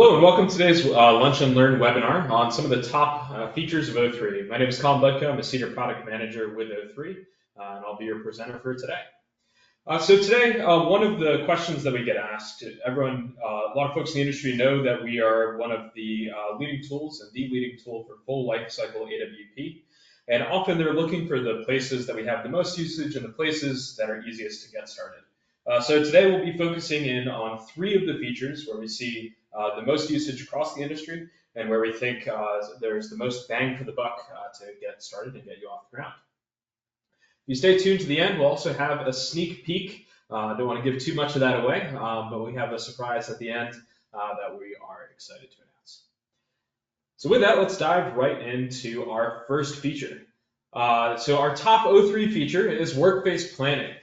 Hello and welcome to today's Lunch and Learn webinar on some of the top features of O3. My name is Colin Budko. I'm a Senior Product Manager with O3, and I'll be your presenter for today. Today, one of the questions that we get asked, a lot of folks in the industry know that we are one of the leading tools and the leading tool for full lifecycle AWP. And often they're looking for the places that we have the most usage and the places that are easiest to get started. So today we'll be focusing in on three of the features where we see the most usage across the industry and where we think there's the most bang for the buck to get started and get you off the ground. If you stay tuned to the end, we'll also have a sneak peek. Don't want to give too much of that away, but we have a surprise at the end that we are excited to announce. So with that, let's dive right into our first feature. So our top O3 feature is work-based planning.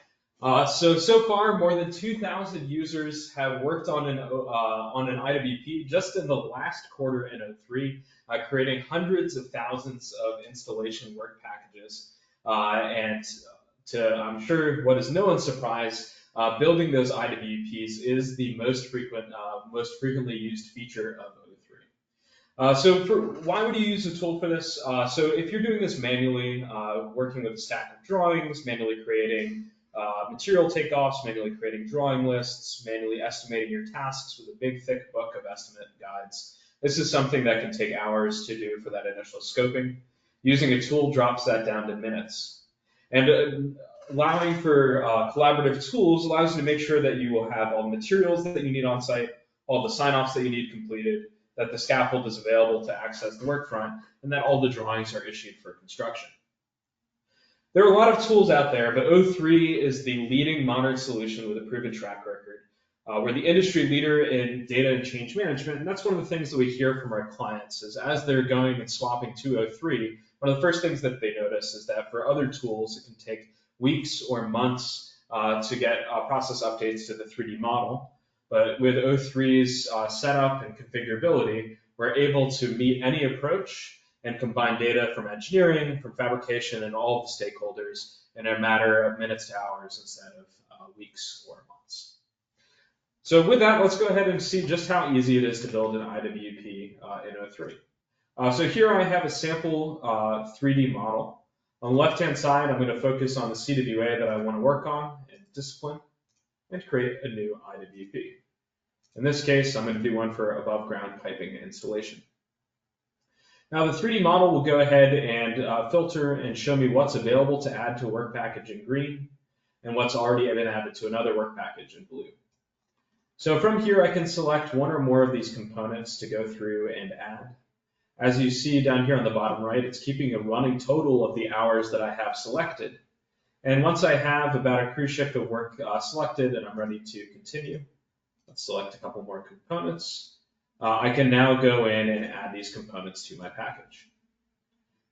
So far, more than 2,000 users have worked on an IWP just in the last quarter in O3, creating hundreds of thousands of installation work packages. I'm sure what is no one's surprise, building those IWPs is the most frequently used feature of O3. Why would you use a tool for this? So if you're doing this manually, working with a stack of drawings, manually creating material takeoffs, manually creating drawing lists, manually estimating your tasks with a big thick book of estimate guides. This is something that can take hours to do for that initial scoping. Using a tool drops that down to minutes. And allowing for collaborative tools allows you to make sure that you will have all the materials that you need on site, all the sign-offs that you need completed, that the scaffold is available to access the workfront, and that all the drawings are issued for construction. There are a lot of tools out there, but O3 is the leading modern solution with a proven track record. We're the industry leader in data and change management, and that's one of the things that we hear from our clients is as they're going and swapping to O3, one of the first things that they notice is that for other tools, it can take weeks or months to get process updates to the 3D model. But with O3's setup and configurability, we're able to meet any approach and combine data from engineering, from fabrication, and all of the stakeholders in a matter of minutes to hours instead of weeks or months. So with that, let's go ahead and see just how easy it is to build an IWP in O3. So here I have a sample 3D model. On the left-hand side, I'm going to focus on the CWA that I want to work on and discipline and create a new IWP. In this case, I'm going to do one for above ground piping installation. Now the 3D model will go ahead and filter and show me what's available to add to a work package in green and what's already been added to another work package in blue. So from here, I can select one or more of these components to go through and add. As you see down here on the bottom right, it's keeping a running total of the hours that I have selected. And once I have about a cruise ship of work selected and I'm ready to continue, let's select a couple more components. I can now go in and add these components to my package.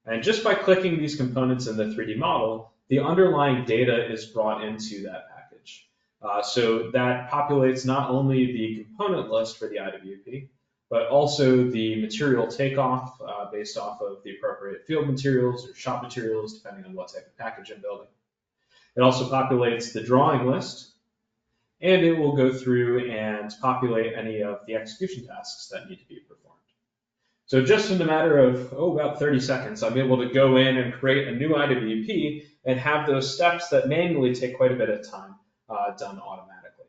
And just by clicking these components in the 3D model, the underlying data is brought into that package. So that populates not only the component list for the IWP, but also the material takeoff based off of the appropriate field materials or shop materials, depending on what type of package I'm building. It also populates the drawing list, and it will go through and populate any of the execution tasks that need to be performed. So just in a matter of, about 30 seconds, I'm able to go in and create a new IWP and have those steps that manually take quite a bit of time done automatically.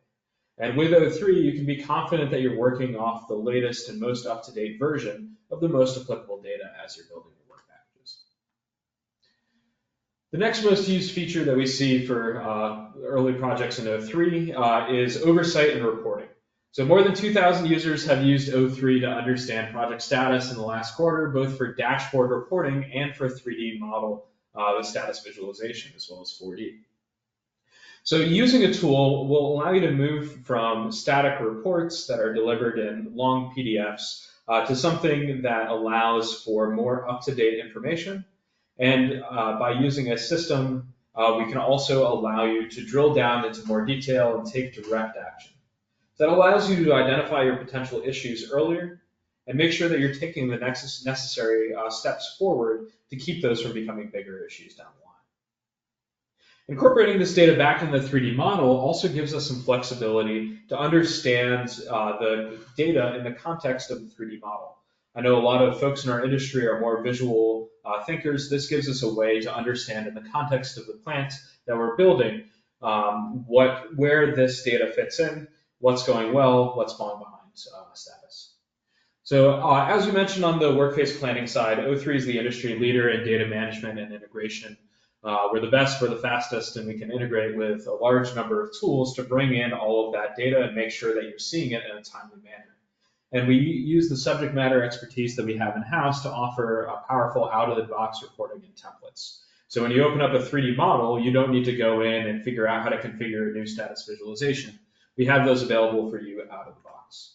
And with O3, you can be confident that you're working off the latest and most up-to-date version of the most applicable data as you're building your work packages. The next most used feature that we see for early projects in O3 is oversight and reporting. So more than 2,000 users have used O3 to understand project status in the last quarter, both for dashboard reporting and for 3D model status visualization, as well as 4D. So using a tool will allow you to move from static reports that are delivered in long PDFs to something that allows for more up-to-date information. And by using a system, we can also allow you to drill down into more detail and take direct action. That allows you to identify your potential issues earlier and make sure that you're taking the necessary steps forward to keep those from becoming bigger issues down the line. Incorporating this data back in the 3D model also gives us some flexibility to understand the data in the context of the 3D model. I know a lot of folks in our industry are more visual thinkers. This gives us a way to understand in the context of the plant that we're building where this data fits in, what's going well, what's falling behind status. So as we mentioned on the workplace planning side, O3 is the industry leader in data management and integration. We're the best, we're the fastest, and we can integrate with a large number of tools to bring in all of that data and make sure that you're seeing it in a timely manner. And we use the subject matter expertise that we have in-house to offer a powerful out-of-the-box reporting and templates. So when you open up a 3D model, you don't need to go in and figure out how to configure a new status visualization. We have those available for you out of the box.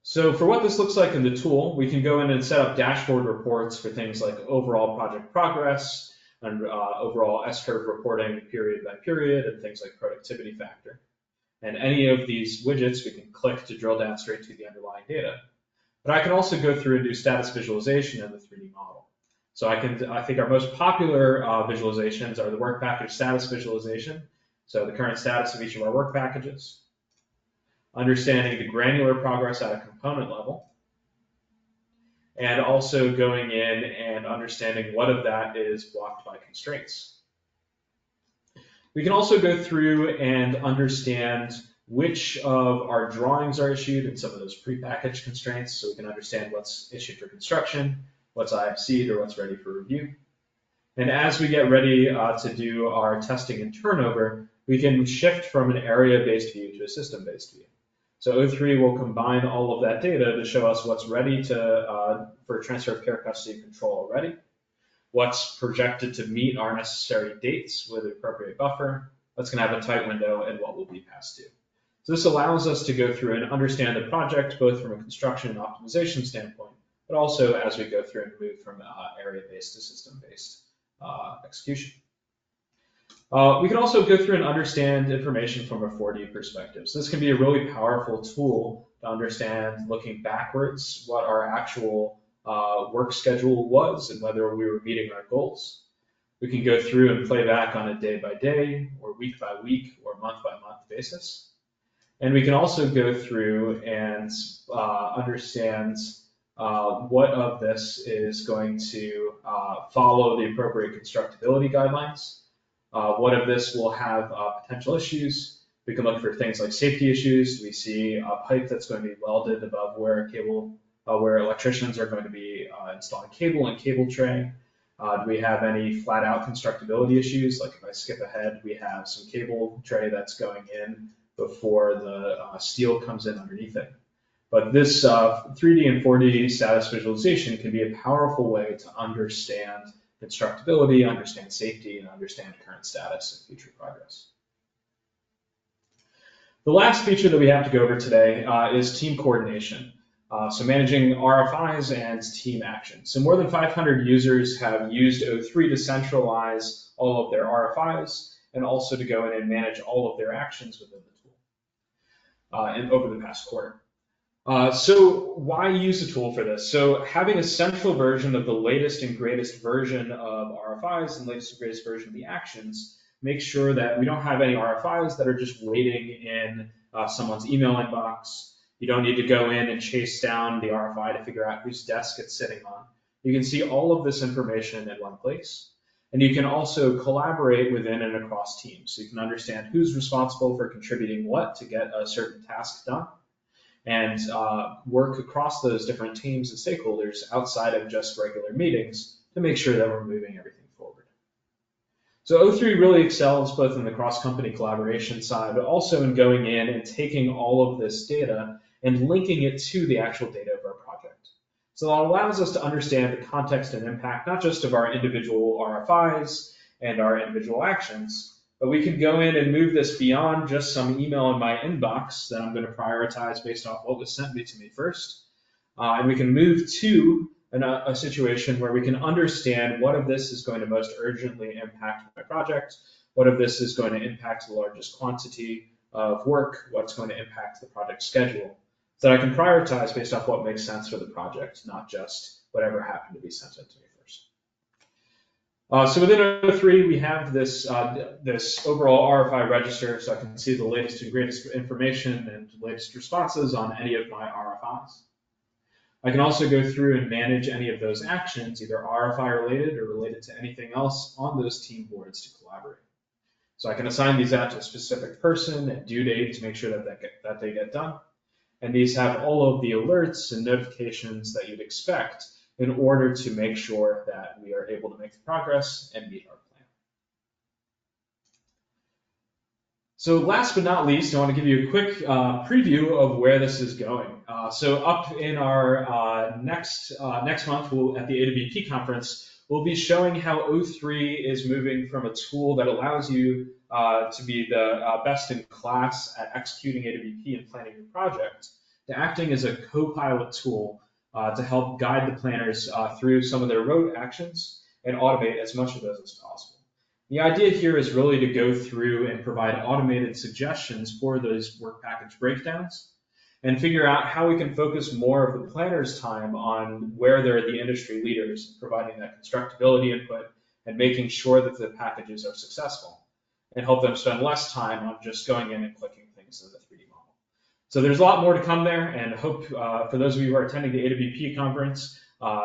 So for what this looks like in the tool, we can go in and set up dashboard reports for things like overall project progress and overall S-curve reporting period by period and things like productivity factor. And any of these widgets we can click to drill down straight to the underlying data. But I can also go through and do status visualization in the 3D model. So I think our most popular visualizations are the work package status visualization. So the current status of each of our work packages, understanding the granular progress at a component level, and also going in and understanding what of that is blocked by constraints. We can also go through and understand which of our drawings are issued and some of those prepackaged constraints, so we can understand what's issued for construction, what's IFC'd, or what's ready for review. And as we get ready to do our testing and turnover, we can shift from an area-based view to a system-based view. So O3 will combine all of that data to show us what's ready for transfer of care, custody, and control already, what's projected to meet our necessary dates with the appropriate buffer, what's going to have a tight window, and what will be passed due. So this allows us to go through and understand the project both from a construction and optimization standpoint, but also as we go through and move from area-based to system-based execution. We can also go through and understand information from a 4D perspective. So this can be a really powerful tool to understand, looking backwards, what our actual work schedule was and whether we were meeting our goals. We can go through and play back on a day-by-day or week-by-week or month-by-month basis. And we can also go through and understand what of this is going to follow the appropriate constructability guidelines. What of this will have potential issues. We can look for things like safety issues. Do we see a pipe that's going to be welded above where where electricians are going to be installing cable and cable tray? Do we have any flat out constructability issues? Like if I skip ahead, we have some cable tray that's going in before the steel comes in underneath it. But this 3D and 4D status visualization can be a powerful way to understand constructability, understand safety, and understand current status and future progress. The last feature that we have to go over today is team coordination. So managing RFIs and team action. So more than 500 users have used O3 to centralize all of their RFIs and also to go in and manage all of their actions within the tool and over the past quarter. So why use the tool for this? So having a central version of the latest and greatest version of RFIs and latest and greatest version of the actions makes sure that we don't have any RFIs that are just waiting in someone's email inbox. You don't need to go in and chase down the RFI to figure out whose desk it's sitting on. You can see all of this information in one place. And you can also collaborate within and across teams. So you can understand who's responsible for contributing what to get a certain task done, and work across those different teams and stakeholders outside of just regular meetings to make sure that we're moving everything forward. So O3 really excels both in the cross-company collaboration side, but also in going in and taking all of this data and linking it to the actual data of our project. So that allows us to understand the context and impact, not just of our individual RFIs and our individual actions, but we can go in and move this beyond just some email in my inbox that I'm going to prioritize based off what was sent to me first. And we can move to a situation where we can understand what of this is going to most urgently impact my project, what of this is going to impact the largest quantity of work, what's going to impact the project schedule, so that I can prioritize based off what makes sense for the project, not just whatever happened to be sent in to me first. So within O3, we have this, this overall RFI register, so I can see the latest and greatest information and latest responses on any of my RFIs. I can also go through and manage any of those actions, either RFI related or related to anything else on those team boards to collaborate. So I can assign these out to a specific person and due date to make sure that they get done. And these have all of the alerts and notifications that you'd expect in order to make sure that we are able to make the progress and meet our plan. So last but not least, I want to give you a quick preview of where this is going. So up in our next month, at the AWP conference, we'll be showing how O3 is moving from a tool that allows you to be the best in class at executing AWP and planning your project to acting as a co-pilot tool to help guide the planners through some of their road actions and automate as much of those as possible. The idea here is really to go through and provide automated suggestions for those work package breakdowns and figure out how we can focus more of the planner's time on where they're the industry leaders, providing that constructability input and making sure that the packages are successful, and help them spend less time on just going in and clicking things in the 3D model. So there's a lot more to come there, and I hope for those of you who are attending the AWP conference,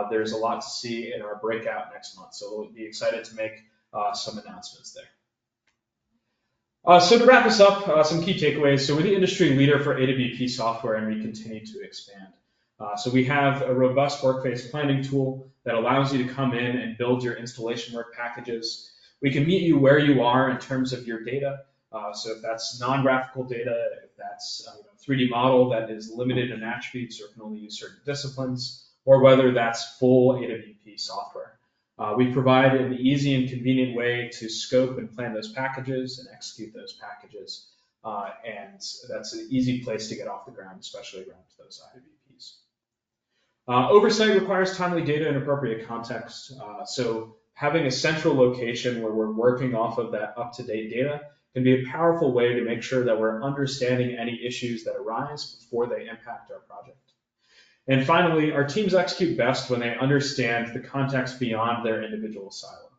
there's a lot to see in our breakout next month. So we'll be excited to make some announcements there. So to wrap this up, some key takeaways. So we're the industry leader for AWP software, and we continue to expand. So we have a robust workplace planning tool that allows you to come in and build your installation work packages. We can meet you where you are in terms of your data. So if that's non-graphical data, if that's a 3D model that is limited in attributes or can only use certain disciplines, or whether that's full AWP software. We provide an easy and convenient way to scope and plan those packages and execute those packages. And that's an easy place to get off the ground, especially around those IWPs. Oversight requires timely data and appropriate context. So having a central location where we're working off of that up-to-date data can be a powerful way to make sure that we're understanding any issues that arise before they impact our project. And finally, our teams execute best when they understand the context beyond their individual silo.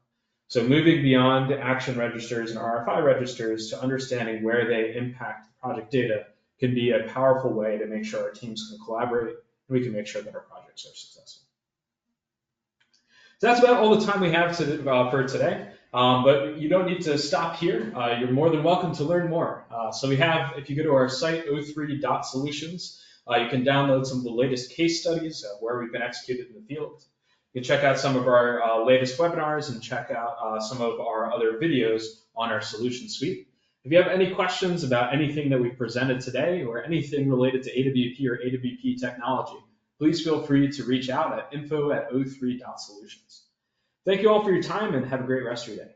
So moving beyond the action registers and RFI registers to understanding where they impact the project data can be a powerful way to make sure our teams can collaborate and we can make sure that our projects are successful. So that's about all the time we have for today. But you don't need to stop here. You're more than welcome to learn more. So we have, if you go to our site, o3.solutions, you can download some of the latest case studies where we've been executed in the field. You can check out some of our latest webinars and check out some of our other videos on our solution suite. If you have any questions about anything that we presented today or anything related to AWP or AWP technology, please feel free to reach out at info@o3.solutions. Thank you all for your time and have a great rest of your day.